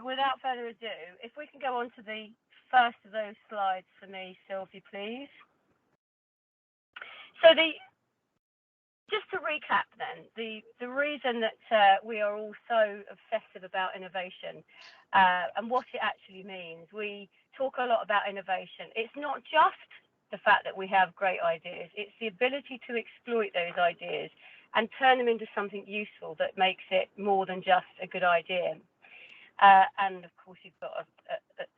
without further ado, if we can go on to the first of those slides for me, Sylvie, please. So just to recap then, the reason that we are all so obsessive about innovation and what it actually means. We talk a lot about innovation. It's not just the fact that we have great ideas, it's the ability to exploit those ideas and turn them into something useful that makes it more than just a good idea. And of course, you've got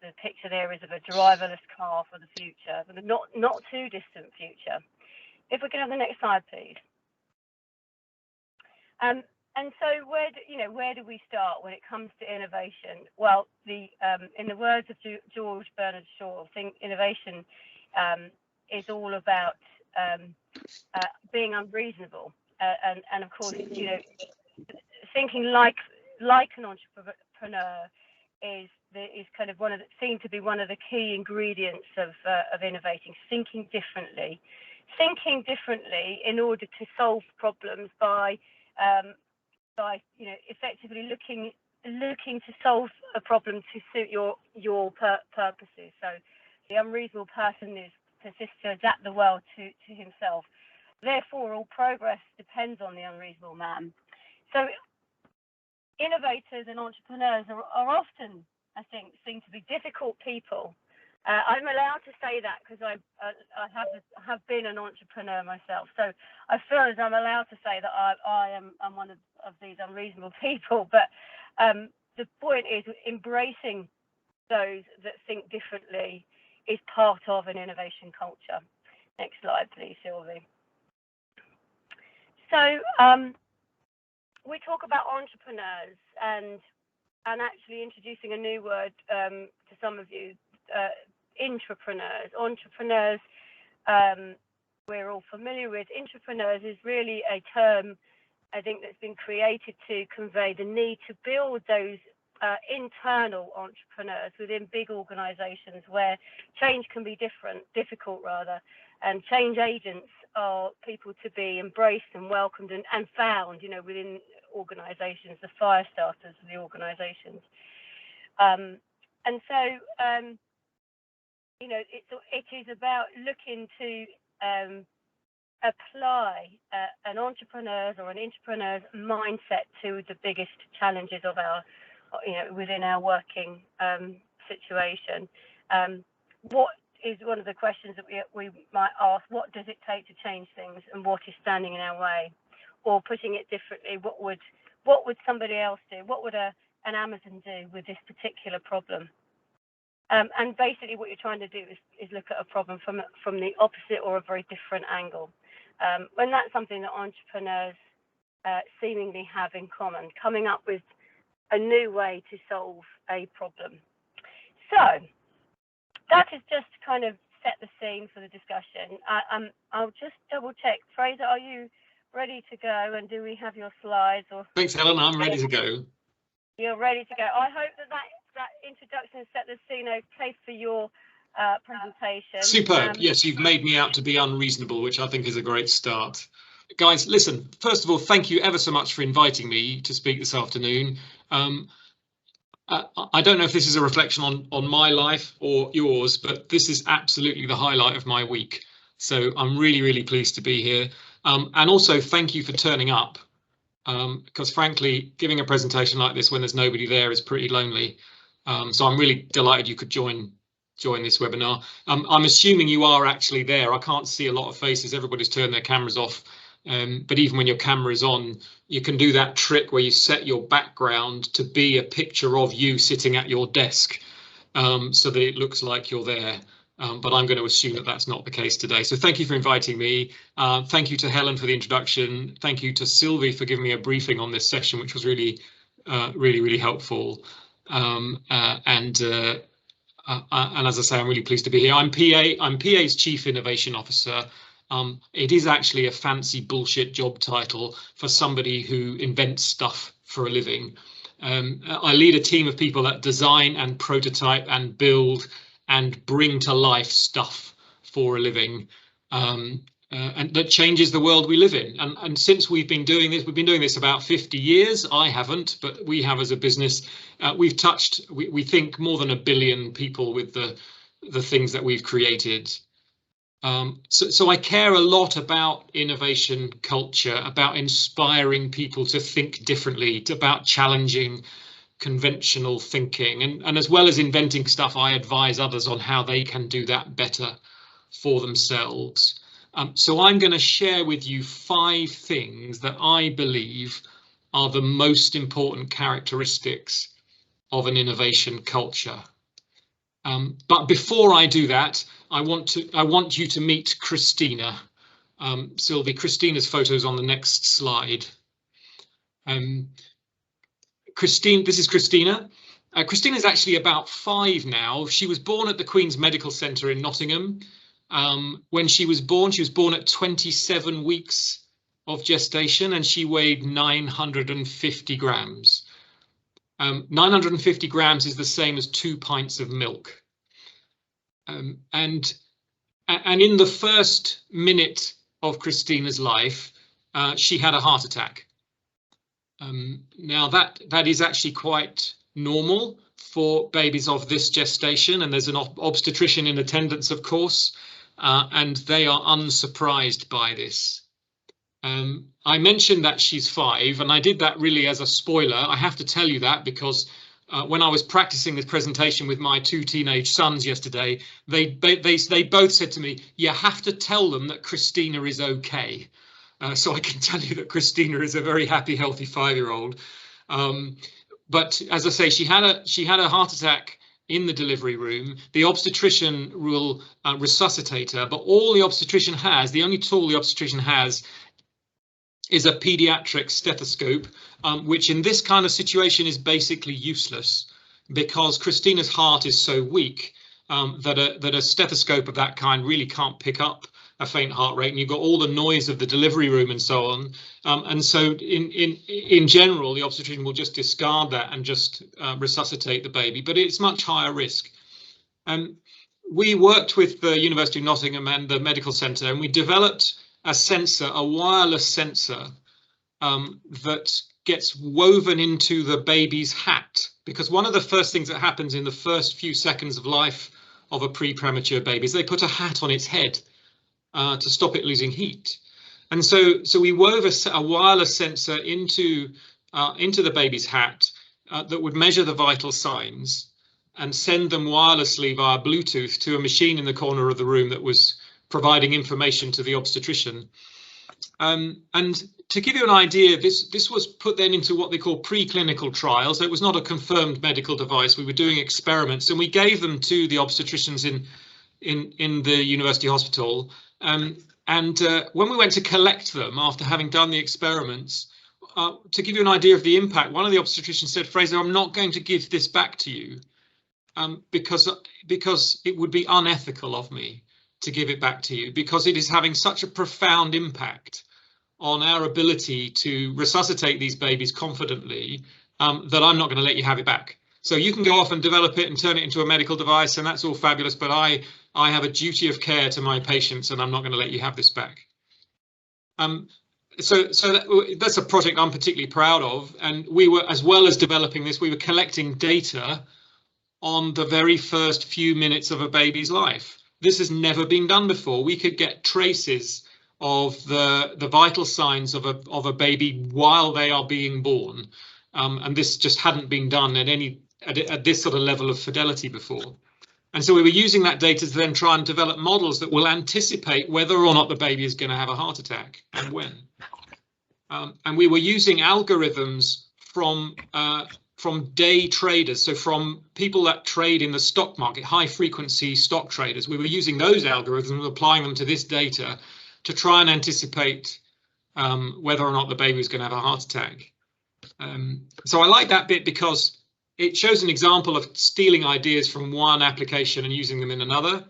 the picture there is of a driverless car for the future, but not too distant future. If we can have the next slide, please. And so where do we start when it comes to innovation? Well, in the words of George Bernard Shaw, I think innovation is all about being unreasonable, and of course, thinking like an entrepreneur is kind of seem to be one of the key ingredients of innovating. Thinking differently in order to solve problems by effectively looking to solve a problem to suit your purposes. So the unreasonable person persists to adapt the world to himself. Therefore, all progress depends on the unreasonable man. So innovators and entrepreneurs are often, I think, seen to be difficult people. I'm allowed to say that because I have been an entrepreneur myself. So I feel as I'm allowed to say that I'm one of these unreasonable people. But the point is, embracing those that think differently is part of an innovation culture. Next slide, please, Sylvie. So we talk about entrepreneurs and actually introducing a new word to some of you, intrapreneurs. Entrepreneurs, we're all familiar with. Intrapreneurs is really a term, I think, that's been created to convey the need to build those internal entrepreneurs within big organizations where change can be difficult, and change agents are people to be embraced and welcomed and found, within organizations, the fire starters of the organizations. And so, it is about looking to apply an entrepreneur's or an entrepreneur's mindset to the biggest challenges of our, within our working situation. What is one of the questions that we might ask? What does it take to change things, and what is standing in our way? Or putting it differently, what would somebody else do? What would an Amazon do with this particular problem? And basically, what you're trying to do is look at a problem from the opposite or a very different angle. When that's something that entrepreneurs seemingly have in common, coming up with a new way to solve a problem. So that is just to kind of set the scene for the discussion. I'll just double check. Fraser, are you ready to go? And do we have your slides? Or thanks, Helen. I'm ready to go. You're ready to go. I hope that introduction set the scene okay for your presentation. Superb. Yes, you've made me out to be unreasonable, which I think is a great start. Guys, listen, first of all, thank you ever so much for inviting me to speak this afternoon. I don't know if this is a reflection on my life or yours, but this is absolutely the highlight of my week. So I'm really, really pleased to be here. And also thank you for turning up, because frankly, giving a presentation like this when there's nobody there is pretty lonely. So I'm really delighted you could join this webinar. I'm assuming you are actually there. I can't see a lot of faces. Everybody's turned their cameras off. But even when your camera is on, you can do that trick where you set your background to be a picture of you sitting at your desk, so that it looks like you're there. But I'm going to assume that that's not the case today. So thank you for inviting me. Thank you to Helen for the introduction. Thank you to Sylvie for giving me a briefing on this session, which was really, really helpful. And as I say, I'm really pleased to be here. I'm PA's Chief Innovation Officer. It is actually a fancy bullshit job title for somebody who invents stuff for a living. I lead a team of people that design and prototype and build and bring to life stuff for a living. and that changes the world we live in. And since we've been doing this about 50 years. I haven't, but we have as a business. We've touched, we think, more than 1 billion people with the things that we've created. So I care a lot about innovation culture, about inspiring people to think differently, about challenging conventional thinking, and as well as inventing stuff, I advise others on how they can do that better for themselves. So I'm going to share with you 5 things that I believe are the most important characteristics of an innovation culture. But before I do that, I want you to meet Christina. Sylvie, Christina's photo's on the next slide. This is Christina. Christina's actually about 5 now. She was born at the Queen's Medical Centre in Nottingham. When she was born at 27 weeks of gestation, and she weighed 950 grams. 950 grams is the same as 2 pints of milk. And in the first minute of Christina's life, she had a heart attack. Now that is actually quite normal for babies of this gestation, and there's an obstetrician in attendance, of course, and they are unsurprised by this. I mentioned that she's 5, and I did that really as a spoiler. I have to tell you that because when I was practicing this presentation with my 2 teenage sons yesterday, they both said to me, "You have to tell them that Christina is okay." So I can tell you that Christina is a very happy, healthy 5-year-old. But as I say, she had a heart attack in the delivery room. The obstetrician will resuscitate her, but all the obstetrician has, the only tool the obstetrician has, is a pediatric stethoscope, which in this kind of situation is basically useless because Christina's heart is so weak that a stethoscope of that kind really can't pick up a faint heart rate, and you've got all the noise of the delivery room and so on. And so in general, the obstetrician will just discard that and just resuscitate the baby, but it's much higher risk. We worked with the University of Nottingham and the Medical Centre, and we developed a sensor, a wireless sensor that gets woven into the baby's hat, because one of the first things that happens in the first few seconds of life of a pre-premature baby is they put a hat on its head to stop it losing heat. And so we wove a wireless sensor into the baby's hat that would measure the vital signs and send them wirelessly via Bluetooth to a machine in the corner of the room that was providing information to the obstetrician. And to give you an idea, this was put then into what they call preclinical trials. It was not a confirmed medical device. We were doing experiments, and we gave them to the obstetricians in the university hospital. And when we went to collect them after having done the experiments, to give you an idea of the impact, one of the obstetricians said, "Fraser, I'm not going to give this back to you because it would be unethical of me to give it back to you, because it is having such a profound impact on our ability to resuscitate these babies confidently that I'm not going to let you have it back. So you can go off and develop it and turn it into a medical device, and that's all fabulous, but I have a duty of care to my patients, and I'm not going to let you have this back." So that's a project I'm particularly proud of, and we were, as well as developing this, we were collecting data on the very first few minutes of a baby's life. This has never been done before. We could get traces of the vital signs of a baby while they are being born, and this just hadn't been done at this sort of level of fidelity before. And so we were using that data to then try and develop models that will anticipate whether or not the baby is going to have a heart attack and when. And we were using algorithms from day traders, so from people that trade in the stock market, high frequency stock traders. We were using those algorithms, applying them to this data to try and anticipate whether or not the baby was going to have a heart attack. So I like that bit because it shows an example of stealing ideas from one application and using them in another.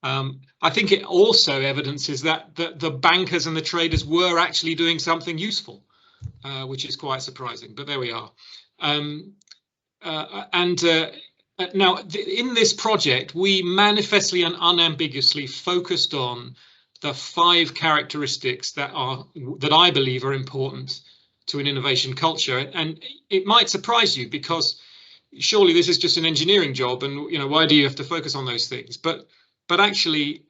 I think it also evidences that the bankers and the traders were actually doing something useful, which is quite surprising, but there we are. Now, in this project, we manifestly and unambiguously focused on the 5 characteristics that I believe are important to an innovation culture. And it might surprise you, because surely this is just an engineering job, and why do you have to focus on those things? But actually,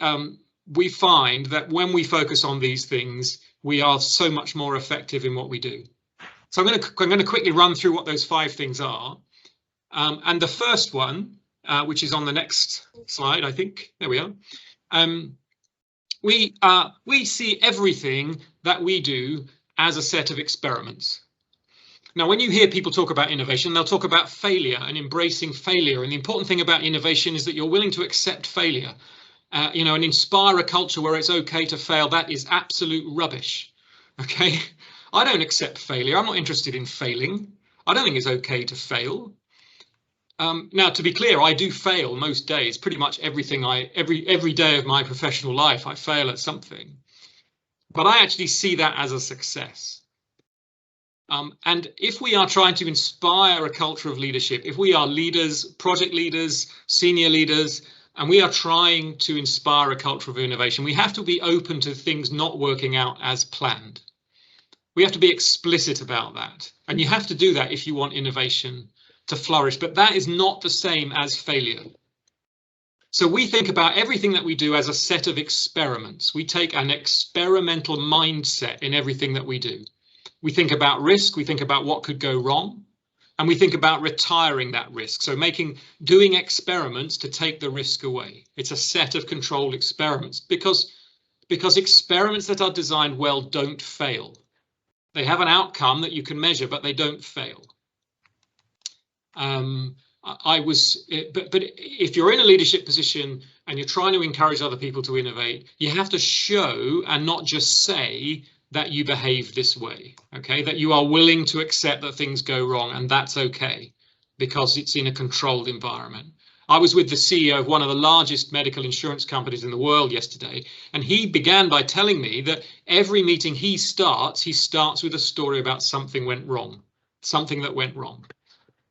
we find that when we focus on these things, we are so much more effective in what we do. So I'm going to quickly run through what those 5 things are. And the first one, which is on the next slide, I think, there we are. We see everything that we do as a set of experiments. Now, when you hear people talk about innovation, they'll talk about failure and embracing failure. And the important thing about innovation is that you're willing to accept failure. And inspire a culture where it's okay to fail. That is absolute rubbish. Okay, I don't accept failure. I'm not interested in failing. I don't think it's okay to fail. Now, to be clear, I do fail most days. Pretty much everything every day of my professional life, I fail at something. But I actually see that as a success. And if we are trying to inspire a culture of leadership, if we are leaders, project leaders, senior leaders, and we are trying to inspire a culture of innovation, we have to be open to things not working out as planned. We have to be explicit about that. And you have to do that if you want innovation to flourish. But that is not the same as failure. So we think about everything that we do as a set of experiments. We take an experimental mindset in everything that we do. We think about risk. We think about what could go wrong. And we think about retiring that risk. So doing experiments to take the risk away. It's a set of controlled experiments because experiments that are designed well don't fail. They have an outcome that you can measure, but they don't fail. But if you're in a leadership position and you're trying to encourage other people to innovate, you have to show and not just say that you behave this way, okay, that you are willing to accept that things go wrong, and that's okay because it's in a controlled environment. I was with the CEO of one of the largest medical insurance companies in the world yesterday, and he began by telling me that every meeting he starts with a story about something that went wrong.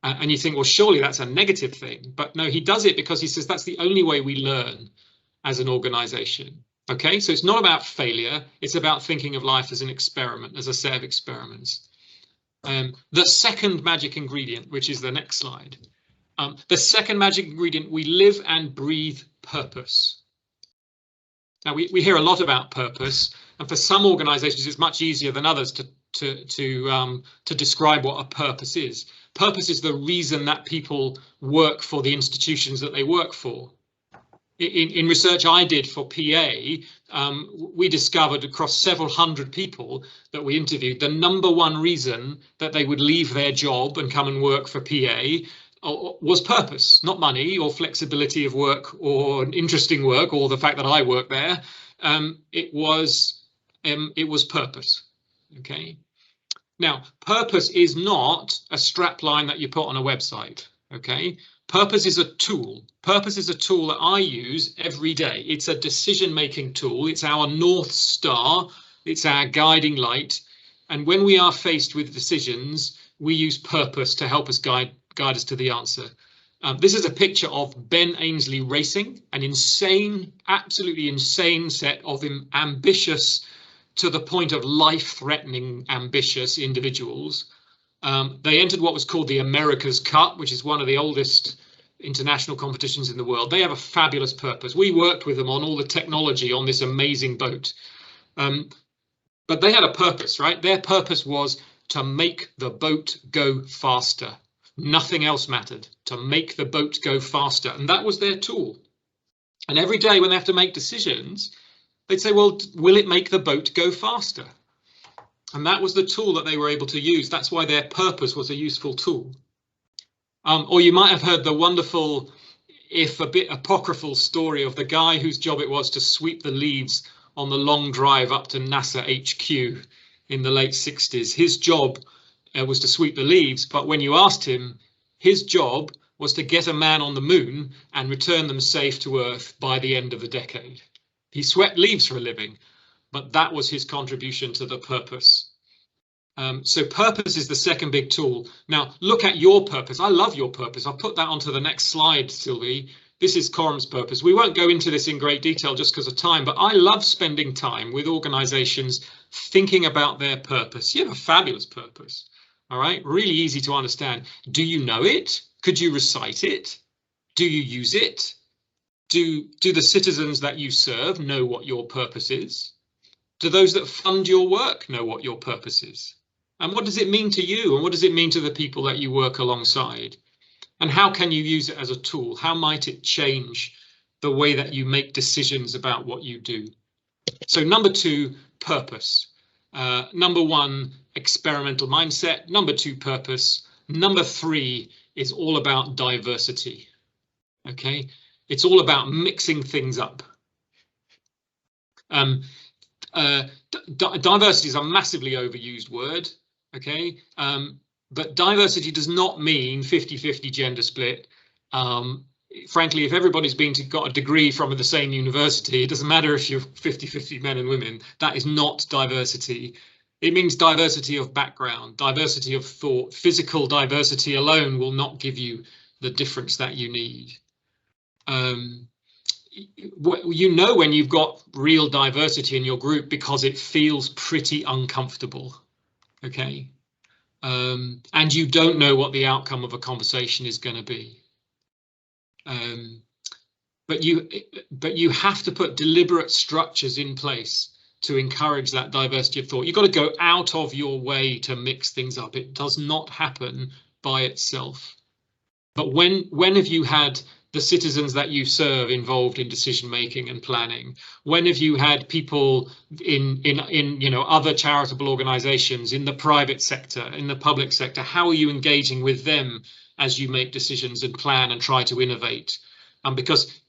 And you think, well, surely that's a negative thing, but no, he does it because he says that's the only way we learn as an organization. Okay, so it's not about failure, it's about thinking of life as an experiment, as a set of experiments. The second magic ingredient, which is the next slide. The second magic ingredient, we live and breathe purpose. Now, we hear a lot about purpose, and for some organizations, it's much easier than others to describe what a purpose is. Purpose is the reason that people work for the institutions that they work for. In research I did for PA, we discovered across several hundred people that we interviewed, the #1 reason that they would leave their job and come and work for PA was purpose, not money or flexibility of work or interesting work or the fact that I work there. It was purpose. Okay. Now, purpose is not a strap line that you put on a website. Okay. Purpose is a tool. Purpose is a tool that I use every day. It's a decision-making tool. It's our North Star. It's our guiding light. And when we are faced with decisions, we use purpose to help us guide us to the answer. This is a picture of Ben Ainsley racing, an insane, absolutely insane set of ambitious, to the point of life-threatening ambitious individuals. They entered what was called the America's Cup, which is one of the oldest international competitions in the world. They have a fabulous purpose. We worked with them on all the technology on this amazing boat. But they had a purpose, right? Their purpose was to make the boat go faster. Nothing else mattered, to make the boat go faster. And that was their tool. And every day when they have to make decisions, they'd say, well, will it make the boat go faster? And that was the tool that they were able to use. That's why their purpose was a useful tool. Or you might have heard the wonderful, if a bit apocryphal story of the guy whose job it was to sweep the leaves on the long drive up to NASA HQ in the late 60s. His job was to sweep the leaves, but when you asked him, his job was to get a man on the moon and return them safe to Earth by the end of the decade. He swept leaves for a living, but that was his contribution to the purpose. So purpose is the second big tool. Now, look at your purpose. I love your purpose. I'll put that onto the next slide, Sylvie, this is Coram's purpose. We won't go into this in great detail just because of time, but I love spending time with organizations thinking about their purpose. You have a fabulous purpose, all right? Really easy to understand. Do you know it? Could you recite it? Do you use it? Do the citizens that you serve know what your purpose is? Do those that fund your work know what your purpose is? And what does it mean to you? And what does it mean to the people that you work alongside? And how can you use it as a tool? How might it change the way that you make decisions about what you do? So number 2, purpose. Number 1, experimental mindset. Number 2, purpose. Number 3 is all about diversity. Okay, it's all about mixing things up. Diversity is a massively overused word. Okay, but diversity does not mean 50-50 gender split. Frankly, if everybody's got a degree from the same university, it doesn't matter if you're 50-50 men and women. That is not diversity. It means diversity of background, diversity of thought. Physical diversity alone will not give you the difference that you need. You know when you've got real diversity in your group because it feels pretty uncomfortable. Okay. And you don't know what the outcome of a conversation is going to be. But you have to put deliberate structures in place to encourage that diversity of thought. You've got to go out of your way to mix things up. It does not happen by itself. But when have you had the citizens that you serve involved in decision making and planning? When have you had people in other charitable organizations, in the private sector, in the public sector? How are you engaging with them as you make decisions and plan and try to innovate? Because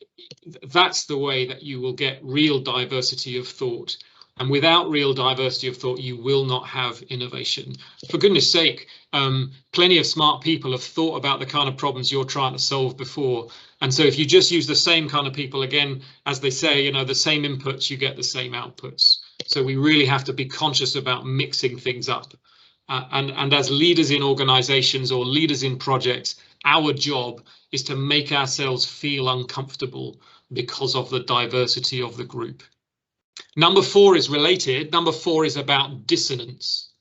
that's the way that you will get real diversity of thought. And without real diversity of thought, you will not have innovation. For goodness sake, plenty of smart people have thought about the kind of problems you're trying to solve before. And so if you just use the same kind of people, again, as they say, the same inputs, you get the same outputs. So we really have to be conscious about mixing things up. And as leaders in organizations or leaders in projects, our job is to make ourselves feel uncomfortable because of the diversity of the group. Number 4 is related. Number 4 is about dissonance.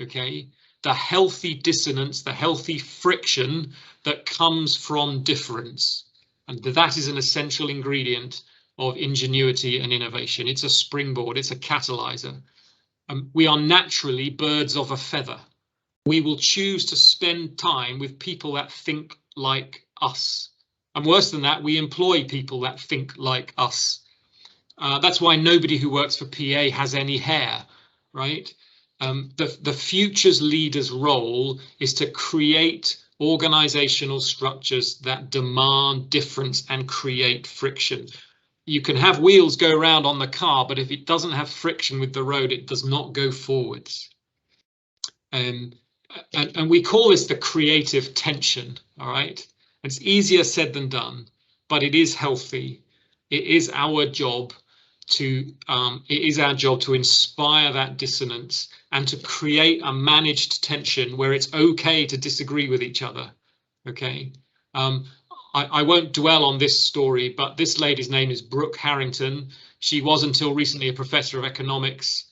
Okay, the healthy dissonance, the healthy friction that comes from difference. And that is an essential ingredient of ingenuity and innovation. It's a springboard, it's a catalyzer. We are naturally birds of a feather. We will choose to spend time with people that think like us. And worse than that, we employ people that think like us. That's why nobody who works for PA has any hair, right? The future's leader's role is to create organizational structures that demand difference and create friction. You can have wheels go around on the car, but if it doesn't have friction with the road, it does not go forwards. And we call this the creative tension, all right? It's easier said than done, but it is healthy. It is our job to inspire that dissonance and to create a managed tension where it's okay to disagree with each other. Okay, I won't dwell on this story, but this lady's name is Brooke Harrington. She was until recently a professor of economics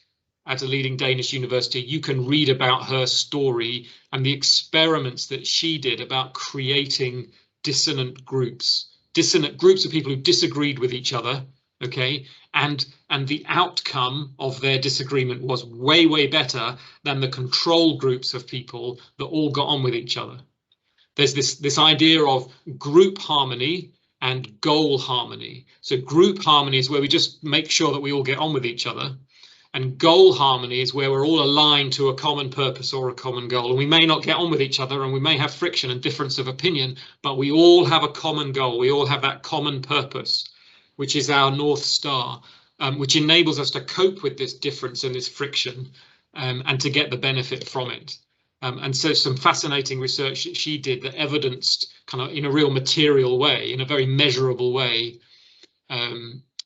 at a leading Danish university. You can read about her story and the experiments that she did about creating dissonant groups of people who disagreed with each other. Okay, and the outcome of their disagreement was way, way better than the control groups of people that all got on with each other. There's this idea of group harmony and goal harmony. So group harmony is where we just make sure that we all get on with each other. And goal harmony is where we're all aligned to a common purpose or a common goal. And we may not get on with each other and we may have friction and difference of opinion, but we all have a common goal. We all have that common purpose, which is our North Star, which enables us to cope with this difference and this friction and to get the benefit from it. And so some fascinating research that she did that evidenced kind of in a real material way, in a very measurable way,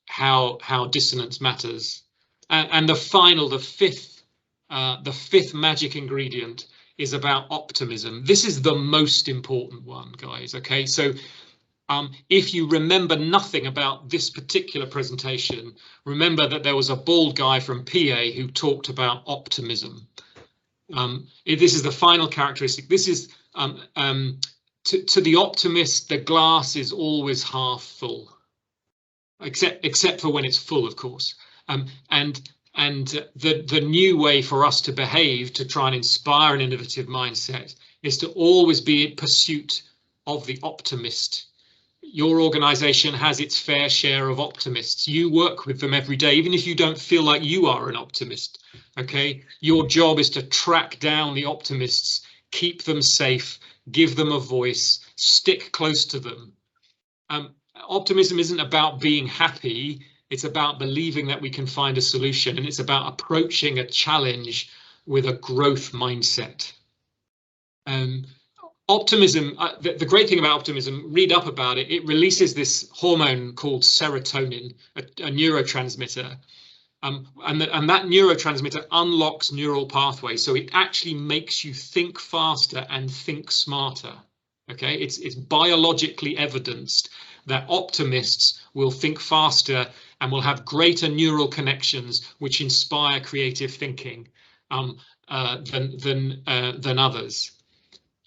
how dissonance matters. And the fifth magic ingredient is about optimism. This is the most important one, guys. Okay, so If you remember nothing about this particular presentation, remember that there was a bald guy from PA who talked about optimism. This is the final characteristic. This is to the optimist, the glass is always half full, except for when it's full, of course. And the new way for us to behave, to try and inspire an innovative mindset, is to always be in pursuit of the optimist. Your organization has its fair share of optimists. You work with them every day, even if you don't feel like you are an optimist. Okay, your job is to track down the optimists, keep them safe, give them a voice, stick close to them. Optimism isn't about being happy. It's about believing that we can find a solution, and it's about approaching a challenge with a growth mindset. Optimism, the great thing about optimism, read up about it, it releases this hormone called serotonin, a neurotransmitter. And that neurotransmitter unlocks neural pathways, so it actually makes you think faster and think smarter. Okay, it's biologically evidenced that optimists will think faster and will have greater neural connections which inspire creative thinking than others.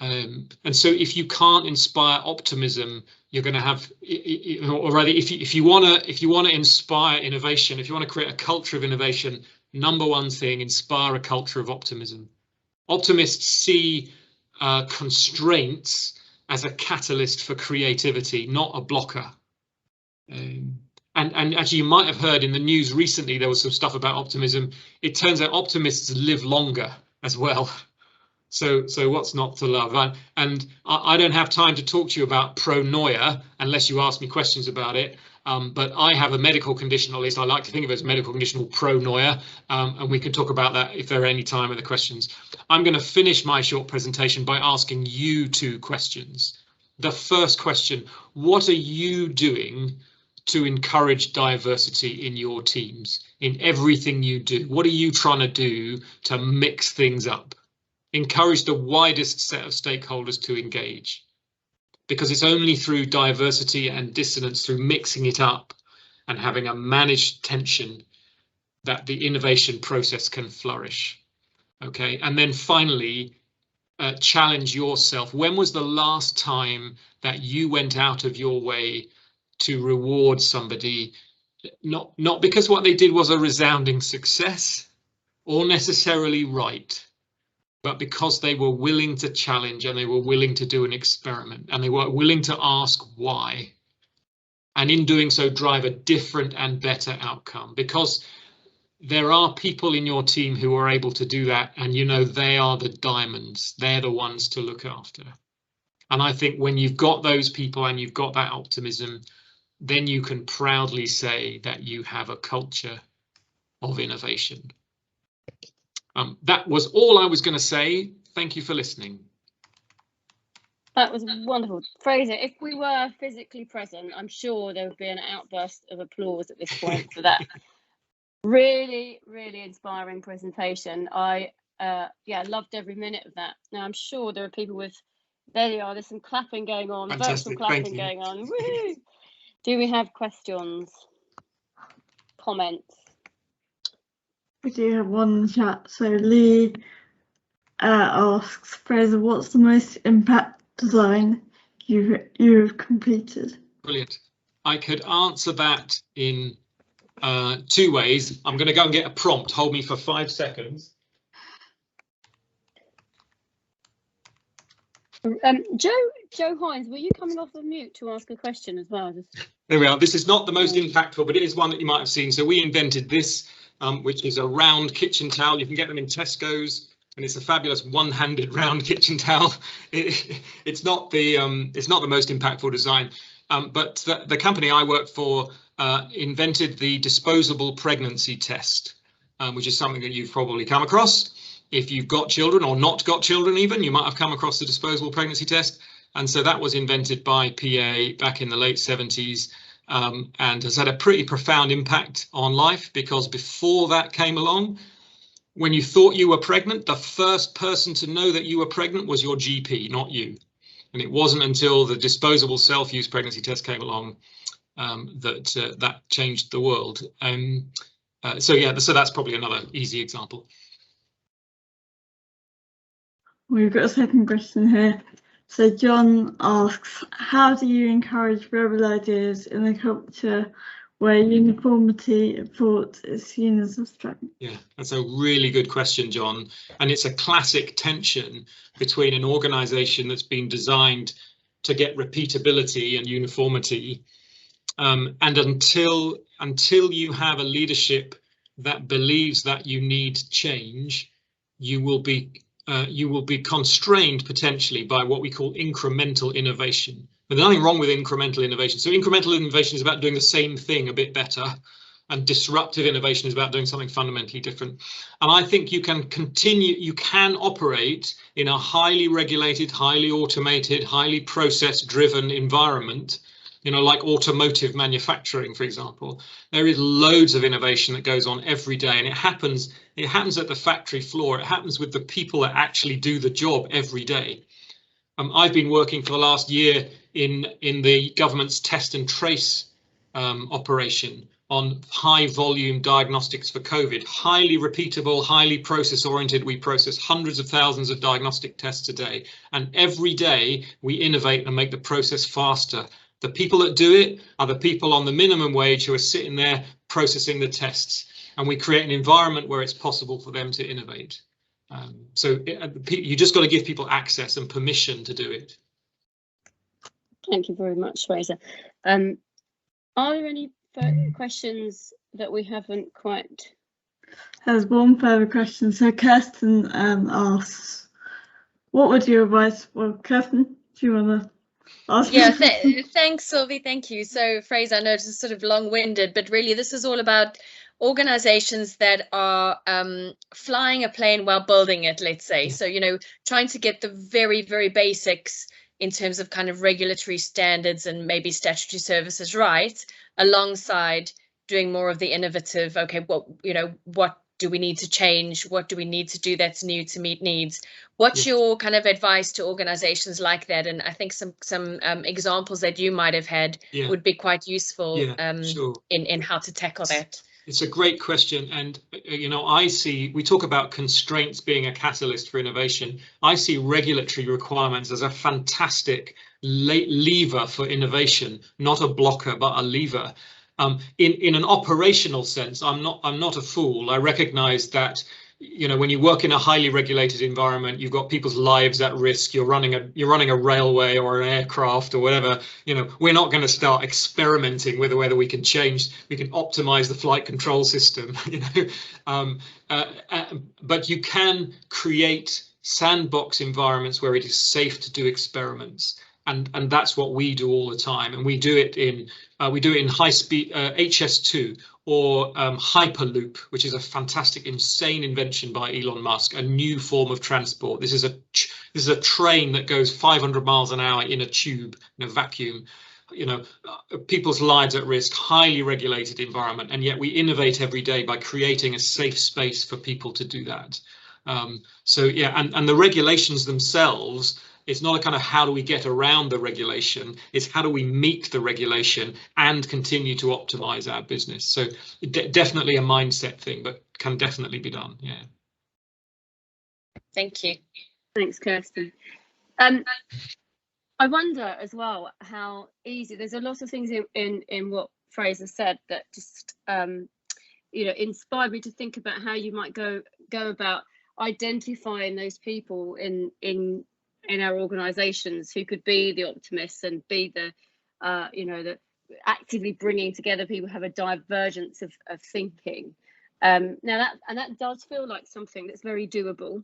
And so if you can't inspire optimism, you're going to have, or rather, if you want to inspire innovation, if you want to create a culture of innovation, number one thing, inspire a culture of optimism. Optimists see constraints as a catalyst for creativity, not a blocker. And actually, you might have heard in the news recently, there was some stuff about optimism. It turns out optimists live longer as well. So what's not to love? And I don't have time to talk to you about pronoia unless you ask me questions about it. But I have a medical condition, or at least I like to think of it as a medical condition called pronoia. And we can talk about that if there are any time in the questions. I'm going to finish my short presentation by asking you two questions. The first question, what are you doing to encourage diversity in your teams, in everything you do? What are you trying to do to mix things up? Encourage the widest set of stakeholders to engage, because it's only through diversity and dissonance, through mixing it up and having a managed tension, that the innovation process can flourish. Okay, and then finally, challenge yourself. When was the last time that you went out of your way to reward somebody, not because what they did was a resounding success or necessarily right, but because they were willing to challenge and they were willing to do an experiment and they were willing to ask why, and in doing so drive a different and better outcome? Because there are people in your team who are able to do that, and you know they are the diamonds, they're the ones to look after. And I think when you've got those people and you've got that optimism, then you can proudly say that you have a culture of innovation. That was all I was going to say. Thank you for listening. That was wonderful. Fraser, if we were physically present, I'm sure there would be an outburst of applause at this point for that really, really inspiring presentation. I loved every minute of that. Now, I'm sure there are people with, there they are, there's some clapping going on, Fantastic. virtual clapping going on. Woo! Do we have questions, comments? We do have one in the chat. So Lee asks, Fraser, what's the most impact design you've completed? Brilliant. I could answer that in two ways. I'm going to go and get a prompt. Hold me for 5 seconds. Joe Hines, were you coming off of mute to ask a question as well? There we are. This is not the most impactful, but it is one that you might have seen. So we invented this, which is a round kitchen towel. You can get them in Tesco's, and it's a fabulous one-handed round kitchen towel. It's not the most impactful design, but the company I work for invented the disposable pregnancy test, which is something that you've probably come across. If you've got children or not got children even, you might have come across the disposable pregnancy test. And so that was invented by PA back in the late 70s and has had a pretty profound impact on life, because before that came along, when you thought you were pregnant, the first person to know that you were pregnant was your GP, not you. And it wasn't until the disposable self-use pregnancy test came along that changed the world. So yeah, so that's probably another easy example. We've got a second question here. So John asks, how do you encourage rebel ideas in a culture where uniformity of thought is seen as a strength? Yeah, that's a really good question, John. And it's a classic tension between an organization that's been designed to get repeatability and uniformity. And until you have a leadership that believes that you need change, you will be constrained potentially by what we call incremental innovation. But there's nothing wrong with incremental innovation. So incremental innovation is about doing the same thing a bit better, and disruptive innovation is about doing something fundamentally different. And I think you can operate in a highly regulated, highly automated, highly process-driven environment, you know, like automotive manufacturing, for example. There is loads of innovation that goes on every day, and it happens at the factory floor. It happens with the people that actually do the job every day. I've been working for the last year in the government's test and trace operation on high volume diagnostics for COVID, highly repeatable, highly process oriented. We process hundreds of thousands of diagnostic tests a day, and every day we innovate and make the process faster. The people that do it are the people on the minimum wage who are sitting there processing the tests, and we create an environment where it's possible for them to innovate. You just got to give people access and permission to do it. Thank you very much, Fraser. Are there any questions that we haven't quite? There's one further question. So Kirsten asks, what would you advise? Well, Kirsten, do you want to ask? Yeah, thanks, Sylvie. Thank you. So Fraser, I know it's sort of long-winded, but really this is all about organizations that are flying a plane while building it, let's say. So, you know, trying to get the very, very basics in terms of kind of regulatory standards and maybe statutory services right, alongside doing more of the innovative, okay, what do we need to change? What do we need to do that's new to meet needs? What's your kind of advice to organizations like that? And I think some examples that you might have had would be quite useful in how to tackle that. It's a great question, and you know, we talk about constraints being a catalyst for innovation. I see regulatory requirements as a fantastic lever for innovation, not a blocker, but a lever. In an operational sense, I'm not a fool. I recognize that, you know, when you work in a highly regulated environment, you've got people's lives at risk. You're running a railway or an aircraft or whatever. You know, we're not going to start experimenting with whether we can optimize the flight control system. You know, but you can create sandbox environments where it is safe to do experiments. And that's what we do all the time, and we do it in high speed HS2 or Hyperloop, which is a fantastic, insane invention by Elon Musk, a new form of transport. This is a train that goes 500 miles an hour in a tube, in a vacuum. You know, people's lives at risk, highly regulated environment, and yet we innovate every day by creating a safe space for people to do that. So yeah, and the regulations themselves. It's not a kind of how do we get around the regulation, it's how do we meet the regulation and continue to optimize our business. So definitely a mindset thing, but can definitely be done. Yeah. Thank you. Thanks, Kirsten. I wonder as well how easy, there's a lot of things in what Fraser said that just you know, inspired me to think about how you might go about identifying those people in our organizations who could be the optimists and be the you know, the actively bringing together people who have a divergence of thinking. Now that does feel like something that's very doable,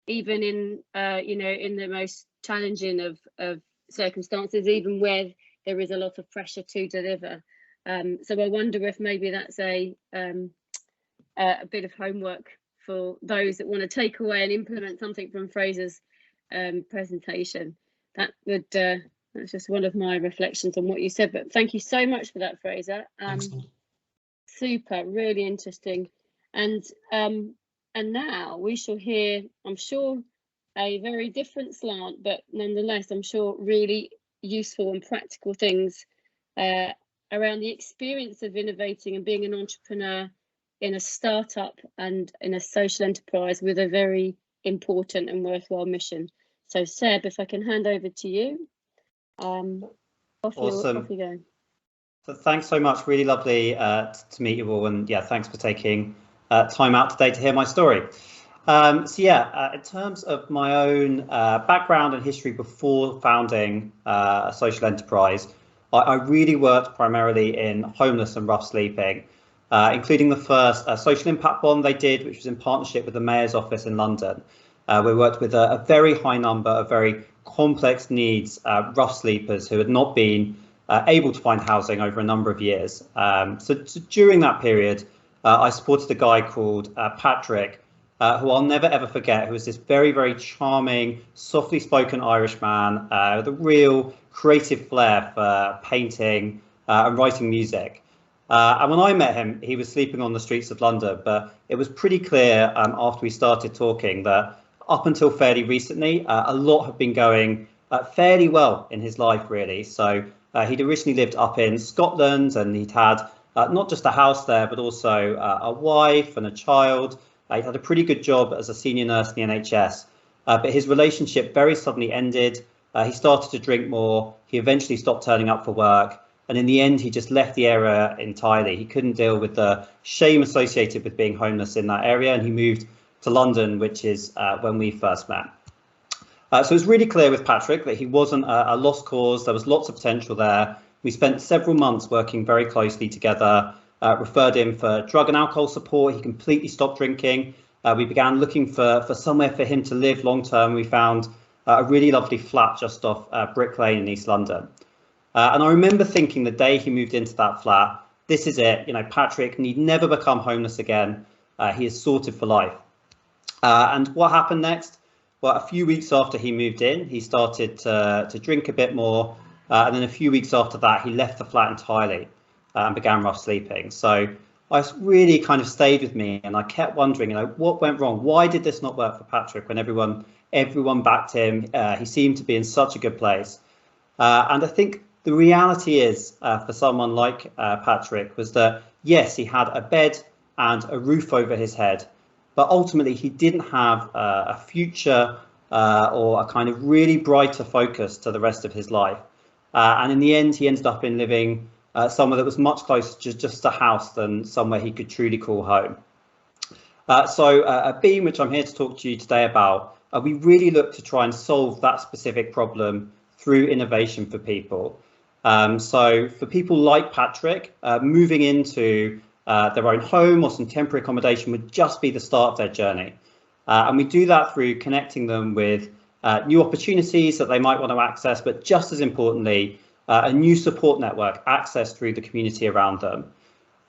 even in you know, in the most challenging of circumstances, even where there is a lot of pressure to deliver. So I wonder if maybe that's a bit of homework for those that want to take away and implement something from Fraser's presentation. That's just one of my reflections on what you said, but thank you so much for that, Fraser. Super, really interesting. And now we shall hear, I'm sure a very different slant, but nonetheless, I'm sure really useful and practical things around the experience of innovating and being an entrepreneur in a startup and in a social enterprise with a very important and worthwhile mission. So Seb, if I can hand over to you. Off you go. So thanks so much. Really lovely to meet you all, and yeah, thanks for taking time out today to hear my story. So yeah, in terms of my own background and history before founding a social enterprise, I really worked primarily in homeless and rough sleeping, including the first social impact bond they did, which was in partnership with the Mayor's Office in London. We worked with a very high number of very complex needs, rough sleepers who had not been able to find housing over a number of years. So during that period, I supported a guy called Patrick, who I'll never ever forget, who was this very, very charming, softly spoken Irish man with a real creative flair for painting and writing music. And when I met him, he was sleeping on the streets of London, but it was pretty clear after we started talking that up until fairly recently, a lot had been going fairly well in his life, really. So he'd originally lived up in Scotland, and he'd had not just a house there, but also a wife and a child. He'd had a pretty good job as a senior nurse in the NHS, but his relationship very suddenly ended. He started to drink more. He eventually stopped turning up for work. And in the end, he just left the area entirely. He couldn't deal with the shame associated with being homeless in that area, and he moved to London, which is when we first met. So it's really clear with Patrick that he wasn't a lost cause. There was lots of potential there. We spent several months working very closely together, referred him for drug and alcohol support. He completely stopped drinking. We began looking for somewhere for him to live long term. We found a really lovely flat just off Brick Lane in East London. And I remember thinking the day he moved into that flat, this is it. You know, Patrick need never become homeless again. He is sorted for life. And what happened next? Well, a few weeks after he moved in, he started to drink a bit more. And then a few weeks after that, he left the flat entirely and began rough sleeping. So I really kind of stayed with me, and I kept wondering, you know, what went wrong? Why did this not work for Patrick when everyone backed him? He seemed to be in such a good place. And I think the reality is for someone like Patrick was that, yes, he had a bed and a roof over his head, but ultimately he didn't have a future or a kind of really brighter focus to the rest of his life. And in the end, he ended up in living somewhere that was much closer to just a house than somewhere he could truly call home. So at Beam, which I'm here to talk to you today about, we really look to try and solve that specific problem through innovation for people. So for people like Patrick, moving into their own home or some temporary accommodation would just be the start of their journey. And we do that through connecting them with new opportunities that they might want to access, but just as importantly, a new support network accessed through the community around them.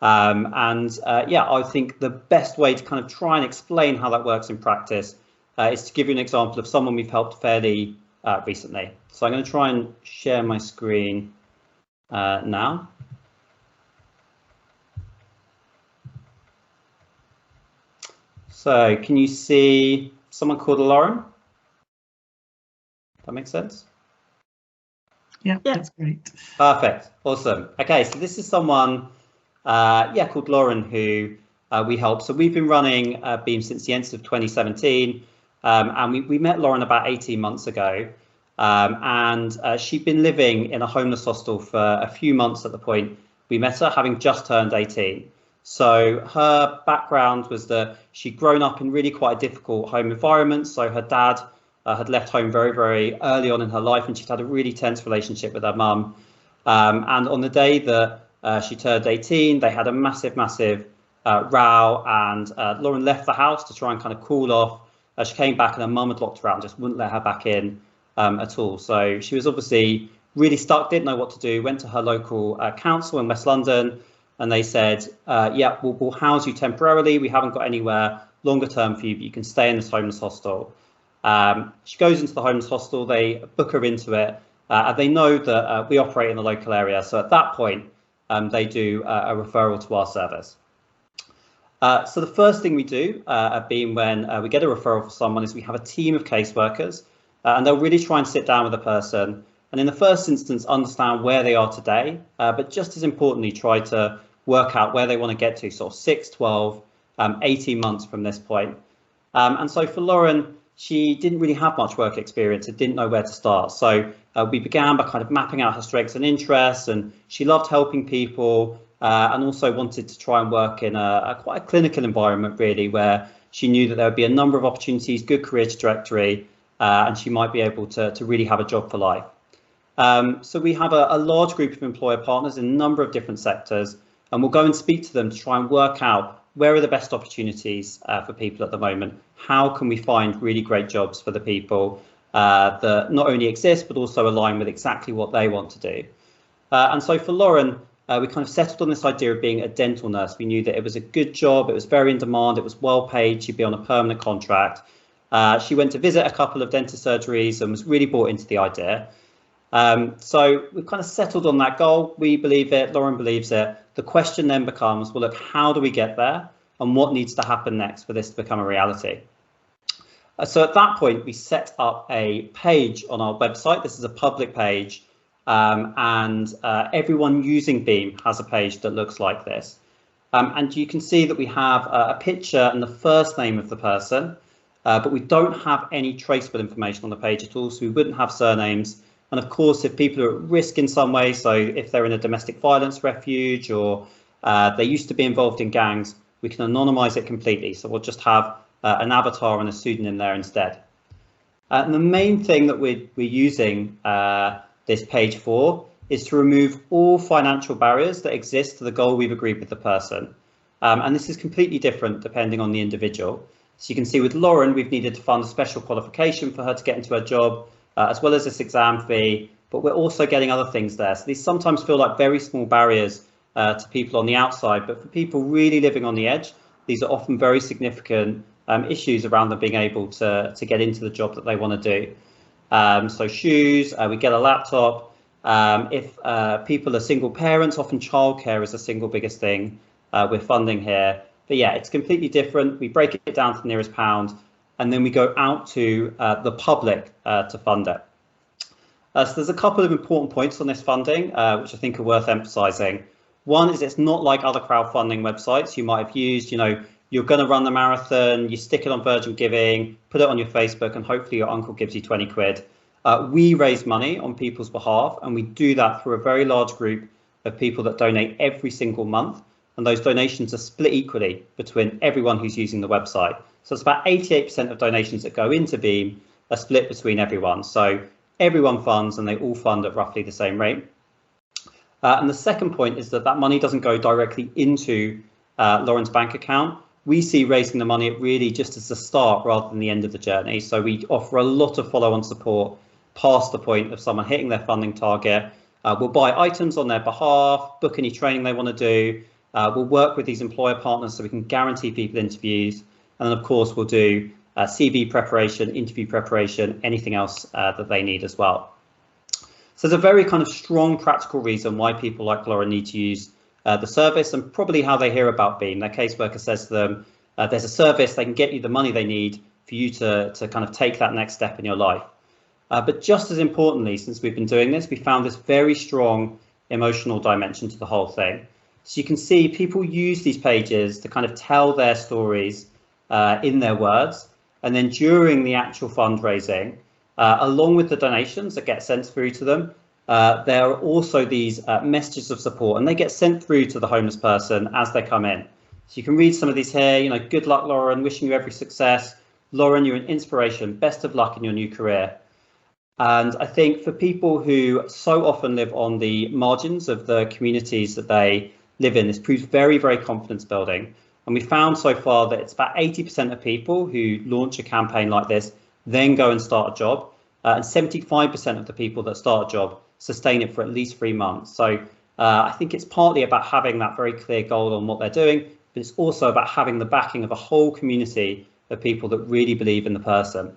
Yeah, I think the best way to kind of try and explain how that works in practice is to give you an example of someone we've helped fairly recently. So I'm going to try and share my screen now. So can you see someone called Lauren? That makes sense? Yeah, that's great. Perfect. Awesome. Okay, so this is someone called Lauren who we help. So we've been running Beam since the end of 2017, and we met Lauren about 18 months ago. And she'd been living in a homeless hostel for a few months at the point we met her, having just turned 18. So her background was that she'd grown up in really quite a difficult home environment. So her dad had left home very, very early on in her life, and she'd had a really tense relationship with her mum. And on the day that she turned 18, they had a massive row, and Lauren left the house to try and kind of cool off. She came back and her mum had locked her out and just wouldn't let her back in at all. So she was obviously really stuck, didn't know what to do, went to her local council in West London, and they said, yeah, we'll house you temporarily. We haven't got anywhere longer term for you, but you can stay in this homeless hostel. She goes into the homeless hostel, they book her into it, and they know that we operate in the local area. So at that point, they do a referral to our service. So the first thing we do at Beam when we get a referral for someone is we have a team of caseworkers, and they'll really try and sit down with the person and in the first instance understand where they are today, but just as importantly try to work out where they want to get to, sort of 6, 12, 18 months from this point. And so for Lauren, she didn't really have much work experience and didn't know where to start. So we began by kind of mapping out her strengths and interests, and she loved helping people and also wanted to try and work in quite a clinical environment, really, where she knew that there would be a number of opportunities, good career trajectory, and she might be able to really have a job for life. So we have a large group of employer partners in a number of different sectors, and we'll go and speak to them to try and work out where are the best opportunities for people at the moment. How can we find really great jobs for the people that not only exist, but also align with exactly what they want to do. And so for Lauren, we kind of settled on this idea of being a dental nurse. We knew that it was a good job, it was very in demand, it was well paid, she'd be on a permanent contract. She went to visit a couple of dentist surgeries and was really bought into the idea. So we've kind of settled on that goal. We believe it, Lauren believes it. The question then becomes, well, look, how do we get there and what needs to happen next for this to become a reality? So at that point, we set up a page on our website. This is a public page, and everyone using Beam has a page that looks like this. And you can see that we have a picture and the first name of the person, but we don't have any traceable information on the page at all, so we wouldn't have surnames. And of course, if people are at risk in some way, so if they're in a domestic violence refuge or they used to be involved in gangs, we can anonymize it completely. So we'll just have an avatar and a pseudonym there instead. And the main thing that we're using this page for is to remove all financial barriers that exist to the goal we've agreed with the person. And this is completely different depending on the individual. So you can see with Lauren, we've needed to fund a special qualification for her to get into her job, as well as this exam fee, but we're also getting other things there. So these sometimes feel like very small barriers to people on the outside, but for people really living on the edge, these are often very significant issues around them being able to get into the job that they want to do. So shoes, we get a laptop. If people are single parents, often childcare is the single biggest thing we're funding here. But yeah, it's completely different. We break it down to the nearest pound, and then we go out to the public to fund it. So there's a couple of important points on this funding, which I think are worth emphasising. One is it's not like other crowdfunding websites you might have used. You know, you're going to run the marathon, you stick it on Virgin Giving, put it on your Facebook, and hopefully your uncle gives you 20 quid. We raise money on people's behalf, and we do that through a very large group of people that donate every single month. And those donations are split equally between everyone who's using the website. So it's about 88% of donations that go into Beam are split between everyone. So everyone funds and they all fund at roughly the same rate. And the second point is that that money doesn't go directly into Lauren's bank account. We see raising the money really just as the start rather than the end of the journey. So we offer a lot of follow-on support past the point of someone hitting their funding target. We'll buy items on their behalf, book any training they want to do. We'll work with these employer partners so we can guarantee people interviews. And then, of course, we'll do CV preparation, interview preparation, anything else that they need as well. So there's a very kind of strong practical reason why people like Lauren need to use the service, and probably how they hear about Beam. Their caseworker says to them, there's a service, they can get you the money they need for you to kind of take that next step in your life. But just as importantly, since we've been doing this, we found this very strong emotional dimension to the whole thing. So you can see people use these pages to kind of tell their stories in their words. And then during the actual fundraising, along with the donations that get sent through to them, there are also these messages of support, and they get sent through to the homeless person as they come in. So you can read some of these here, you know, good luck, Lauren, wishing you every success. Lauren, you're an inspiration. Best of luck in your new career. And I think for people who so often live on the margins of the communities that they live in, this proves very, very confidence building. And we found so far that it's about 80% of people who launch a campaign like this then go and start a job, and 75% of the people that start a job sustain it for at least 3 months. So I think it's partly about having that very clear goal on what they're doing, but it's also about having the backing of a whole community of people that really believe in the person.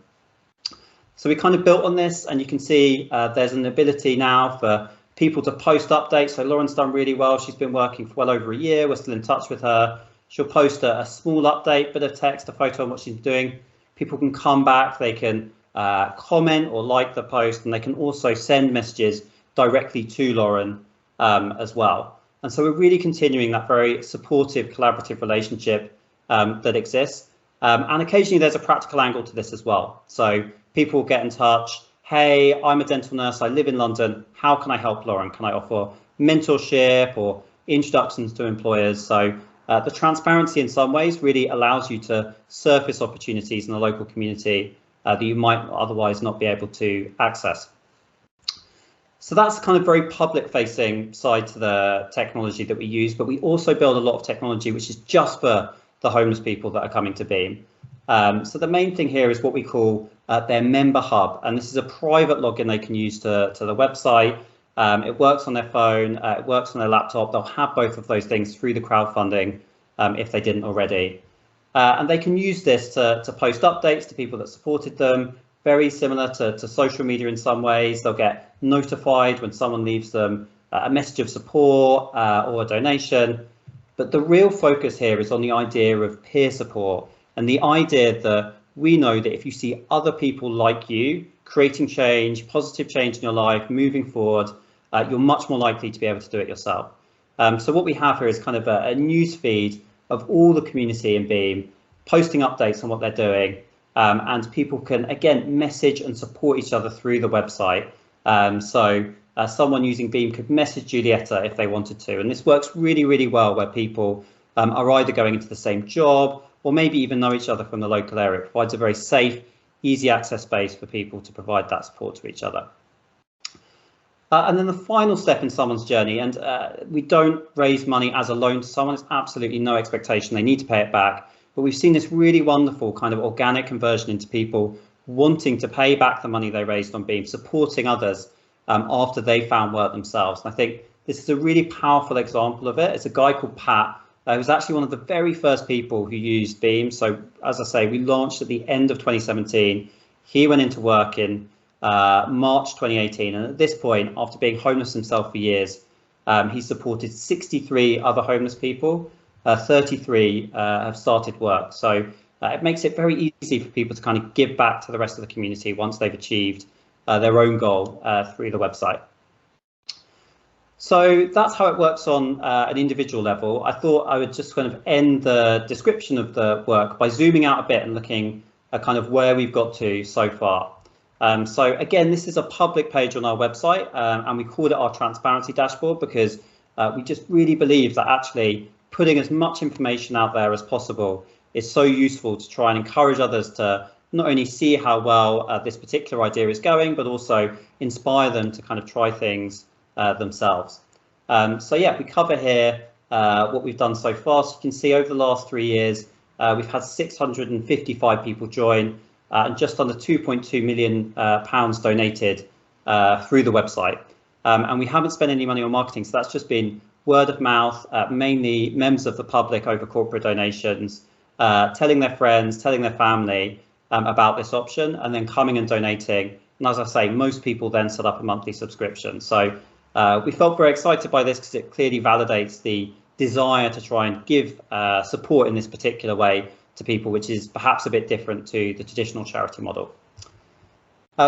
So we kind of built on this, and you can see there's an ability now for people to post updates. So Lauren's done really well. She's been working for well over a year. We're still in touch with her. She'll post a small update, bit of text, a photo on what she's doing. People can come back, they can comment or like the post, and they can also send messages directly to Lauren as well. And so we're really continuing that very supportive, collaborative relationship that exists. And occasionally there's a practical angle to this as well. So people get in touch. Hey, I'm a dental nurse, I live in London. How can I help Lauren? Can I offer mentorship or introductions to employers? So the transparency in some ways really allows you to surface opportunities in the local community that you might otherwise not be able to access. So that's kind of very public facing side to the technology that we use, but we also build a lot of technology which is just for the homeless people that are coming to Beam. So the main thing here is what we call their member hub, and this is a private login they can use to the website. It works on their phone, it works on their laptop. They'll have both of those things through the crowdfunding if they didn't already. And they can use this to post updates to people that supported them, very similar to social media in some ways. They'll get notified when someone leaves them a message of support or a donation. But the real focus here is on the idea of peer support and the idea that we know that if you see other people like you creating change, positive change in your life, moving forward, you're much more likely to be able to do it yourself. So what we have here is kind of a news feed of all the community in Beam, posting updates on what they're doing, and people can, again, message and support each other through the website. Someone using Beam could message Julieta if they wanted to, and this works really, really well where people are either going into the same job or maybe even know each other from the local area. It provides a very safe, easy access space for people to provide that support to each other. And then the final step in someone's journey, and we don't raise money as a loan to someone, it's absolutely no expectation they need to pay it back, but we've seen this really wonderful kind of organic conversion into people wanting to pay back the money they raised on Beam, supporting others after they found work themselves. And I think this is a really powerful example of it. It's a guy called Pat, who was actually one of the very first people who used Beam. So as I say, we launched at the end of 2017. He went into work in March 2018, and at this point, after being homeless himself for years, he supported 63 other homeless people. 33 have started work. So it makes it very easy for people to kind of give back to the rest of the community once they've achieved their own goal through the website. So that's how it works on an individual level. I thought I would just kind of end the description of the work by zooming out a bit and looking at kind of where we've got to so far. So again, this is a public page on our website, and we called it our transparency dashboard because we just really believe that actually putting as much information out there as possible is so useful to try and encourage others to not only see how well this particular idea is going, but also inspire them to kind of try things themselves. So yeah, we cover here what we've done so far. So you can see over the last 3 years, we've had 655 people join and just under 2.2 million pounds donated through the website. And we haven't spent any money on marketing, so that's just been word of mouth, mainly members of the public over corporate donations, telling their friends, telling their family about this option, and then coming and donating. And as I say, most people then set up a monthly subscription. So we felt very excited by this because it clearly validates the desire to try and give support in this particular way to people, which is perhaps a bit different to the traditional charity model.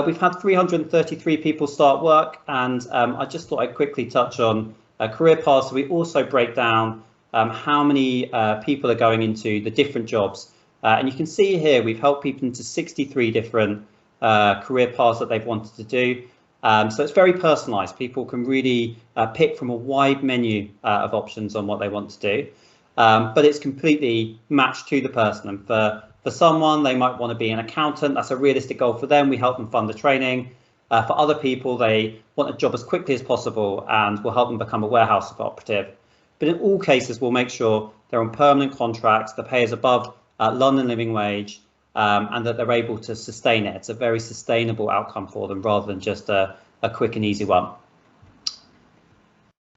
We've had 333 people start work, and I just thought I'd quickly touch on career paths. So we also break down how many people are going into the different jobs. And you can see here, we've helped people into 63 different career paths that they've wanted to do. So it's very personalised. People can really pick from a wide menu of options on what they want to do, but it's completely matched to the person. And for someone, they might want to be an accountant. That's a realistic goal for them. We help them fund the training. For other people, they want a job as quickly as possible, and we'll help them become a warehouse operative. But in all cases, we'll make sure they're on permanent contracts, the pay is above London living wage, and that they're able to sustain it. It's a very sustainable outcome for them rather than just a quick and easy one.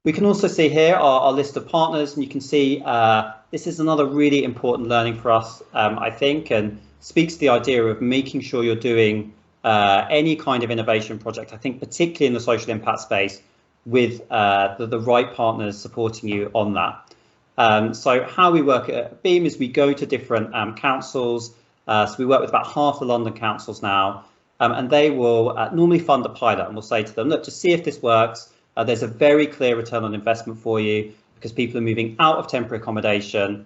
We can also see here our list of partners, and you can see this is another really important learning for us, I think, and speaks to the idea of making sure you're doing any kind of innovation project, I think particularly in the social impact space, with the right partners supporting you on that. So how we work at Beam is we go to different councils. So we work with about half the London councils now, and they will normally fund a pilot, and we'll say to them, look, to see if this works, there's a very clear return on investment for you, because people are moving out of temporary accommodation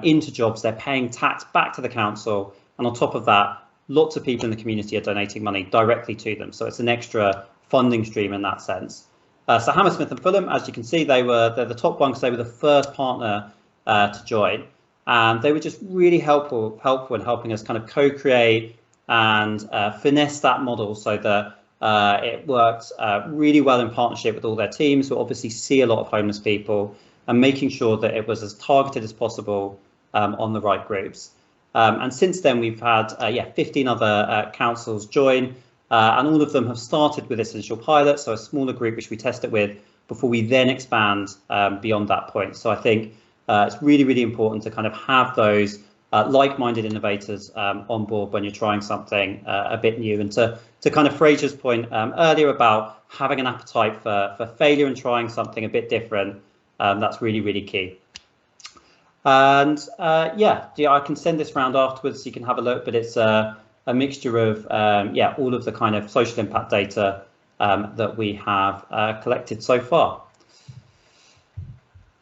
into jobs, they're paying tax back to the council, and on top of that, lots of people in the community are donating money directly to them. So it's an extra funding stream in that sense. So Hammersmith and Fulham, as you can see, they're the top one because they were the first partner to join, and they were just really helpful in helping us kind of co-create and finesse that model so that it worked really well in partnership with all their teams, who obviously see a lot of homeless people, and making sure that it was as targeted as possible on the right groups. And since then, we've had 15 other councils join, and all of them have started with this initial pilot, so a smaller group which we test it with before we then expand beyond that point. So I think it's really, really important to kind of have those like-minded innovators on board when you're trying something a bit new. And to kind of Fraser's point earlier about having an appetite for failure and trying something a bit different, that's really, really key. And I can send this round afterwards so you can have a look, but it's a mixture of all of the kind of social impact data that we have collected so far.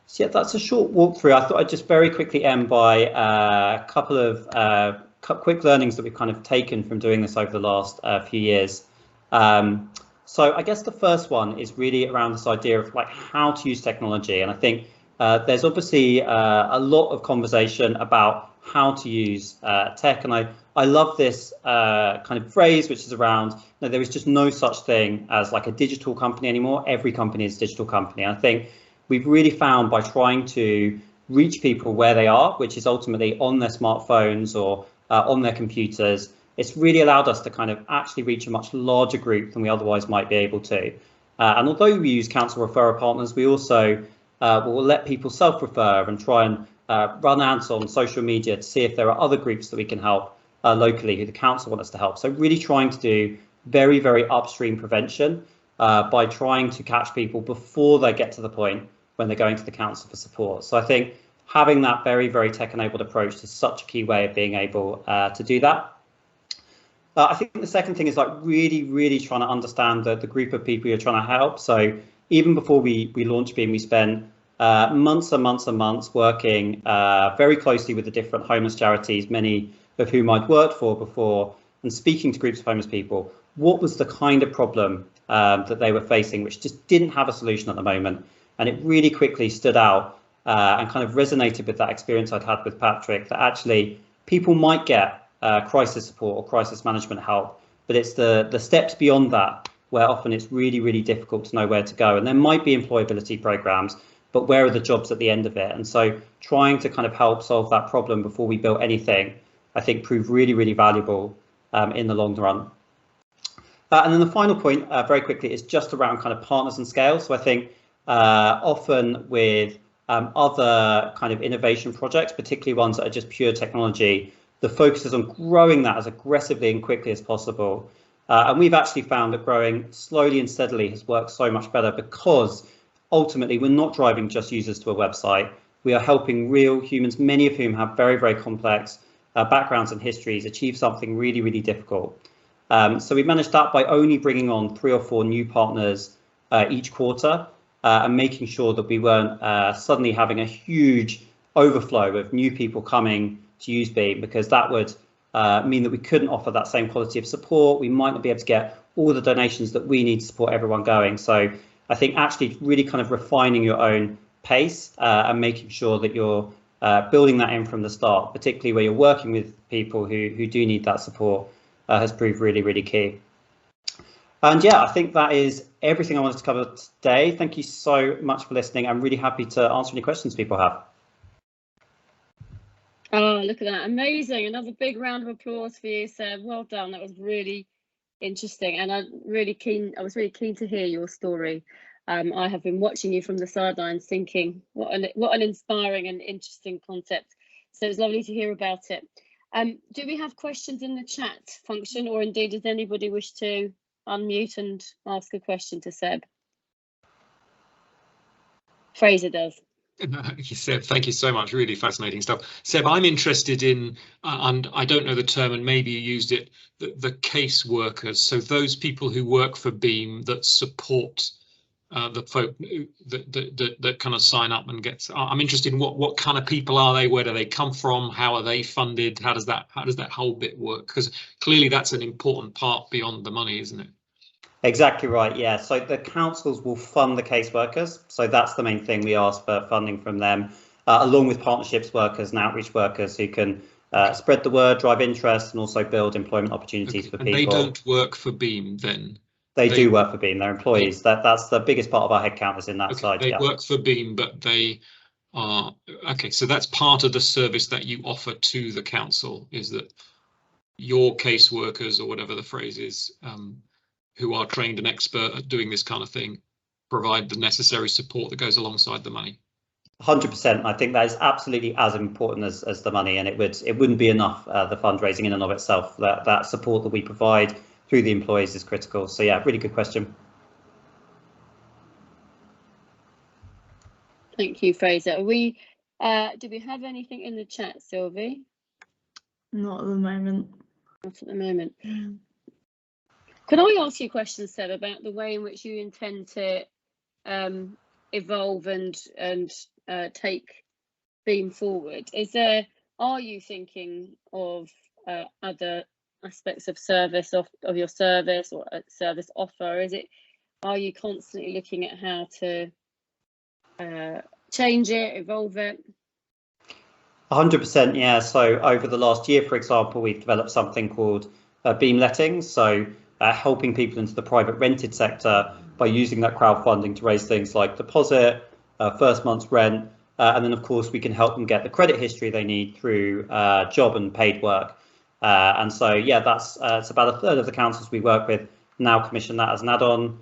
So yeah, that's a short walkthrough. I thought I'd just very quickly end by a couple of quick learnings that we've kind of taken from doing this over the last few years. So I guess the first one is really around this idea of like how to use technology. And I think there's obviously a lot of conversation about how to use tech. And I love this kind of phrase, which is around, there is just no such thing as like a digital company anymore. Every company is a digital company. And I think we've really found by trying to reach people where they are, which is ultimately on their smartphones or on their computers, it's really allowed us to kind of actually reach a much larger group than we otherwise might be able to. And although we use council referral partners, we also will let people self-refer and try and run ads on social media to see if there are other groups that we can help locally who the council want us to help. So really trying to do very, very upstream prevention by trying to catch people before they get to the point when they're going to the council for support. So I think having that very, very tech-enabled approach is such a key way of being able to do that. I think the second thing is like really, really trying to understand the group of people you're trying to help. So even before we launched Beam, we spent months and months and months working very closely with the different homeless charities, many of whom I'd worked for before, and speaking to groups of homeless people. What was the kind of problem that they were facing, which just didn't have a solution at the moment? And it really quickly stood out and kind of resonated with that experience I'd had with Patrick, that actually people might get crisis support or crisis management help, but it's the steps beyond that where often it's really, really difficult to know where to go. And there might be employability programs, but where are the jobs at the end of it? And so trying to kind of help solve that problem before we built anything, I think proved really, really valuable in the long run. And then the final point very quickly is just around kind of partners and scale. So I think often with other kind of innovation projects, particularly ones that are just pure technology, the focus is on growing that as aggressively and quickly as possible. And we've actually found that growing slowly and steadily has worked so much better, because ultimately we're not driving just users to a website. We are helping real humans, many of whom have very, very complex backgrounds and histories, achieve something really, really difficult. So we managed that by only bringing on 3 or 4 new partners each quarter and making sure that we weren't suddenly having a huge overflow of new people coming to use Beam, because that would mean that we couldn't offer that same quality of support. We might not be able to get all the donations that we need to support everyone going. So I think actually really kind of refining your own pace and making sure that you're building that in from the start, particularly where you're working with people who do need that support, has proved really, really key. And yeah, I think that is everything I wanted to cover today. Thank you so much for listening. I'm really happy to answer any questions people have. Oh, look at that. Amazing. Another big round of applause for you, Seb. Well done. That was really interesting. And I was really keen to hear your story. I have been watching you from the sidelines thinking, what an inspiring and interesting concept. So it was lovely to hear about it. Do we have questions in the chat function, or indeed does anybody wish to unmute and ask a question to Seb? Fraser does. Seb, thank you so much. Really fascinating stuff. Seb, I'm interested in, and I don't know the term, and maybe you used it, the case workers. So those people who work for Beam that support the folk that kind of sign up and get. I'm interested in what kind of people are they? Where do they come from? How are they funded? How does that whole bit work? Because clearly that's an important part beyond the money, isn't it? Exactly right. Yeah. So the councils will fund the caseworkers. So that's the main thing. We ask for funding from them, along with partnerships workers and outreach workers who can spread the word, drive interest, and also build employment opportunities for people. And they don't work for Beam then? They do work for Beam. They're employees. That's the biggest part of our headcount is in that side. They work for Beam, but they are okay. So that's part of the service that you offer to the council, is that your caseworkers, or whatever the phrase is, who are trained and expert at doing this kind of thing, provide the necessary support that goes alongside the money. 100%. I think that is absolutely as important as the money, and it wouldn't be enough. The fundraising in and of itself, that support that we provide through the employees is critical. So yeah, really good question. Thank you, Fraser. Do we have anything in the chat, Sylvie? Not at the moment. Not at the moment. Can I ask you a question, Seb, about the way in which you intend to evolve and take Beam forward? Are you thinking of other aspects of service of your service or service offer? Are you constantly looking at how to change it, evolve it? 100%, yeah. So over the last year, for example, we've developed something called Beam Lettings. So helping people into the private rented sector by using that crowdfunding to raise things like deposit, first month's rent, and then of course we can help them get the credit history they need through job and paid work. And so yeah, that's it's about a third of the councils we work with now commission that as an add-on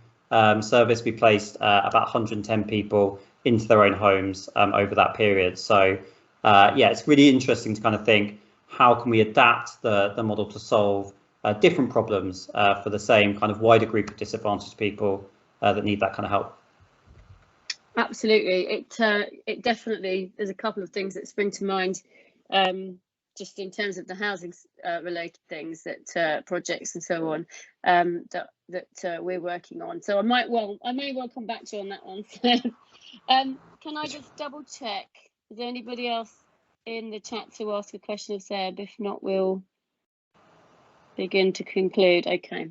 service. We placed about 110 people into their own homes over that period. So yeah, it's really interesting to kind of think, how can we adapt the model to solve different problems for the same kind of wider group of disadvantaged people that need that kind of help. Absolutely. It definitely, there's a couple of things that spring to mind just in terms of the housing related things, that projects and so on, that we're working on. So I may well come back to you on that one. Can I just double check, is there anybody else in the chat to ask a question of Seb? If not, we'll begin to conclude. Okay.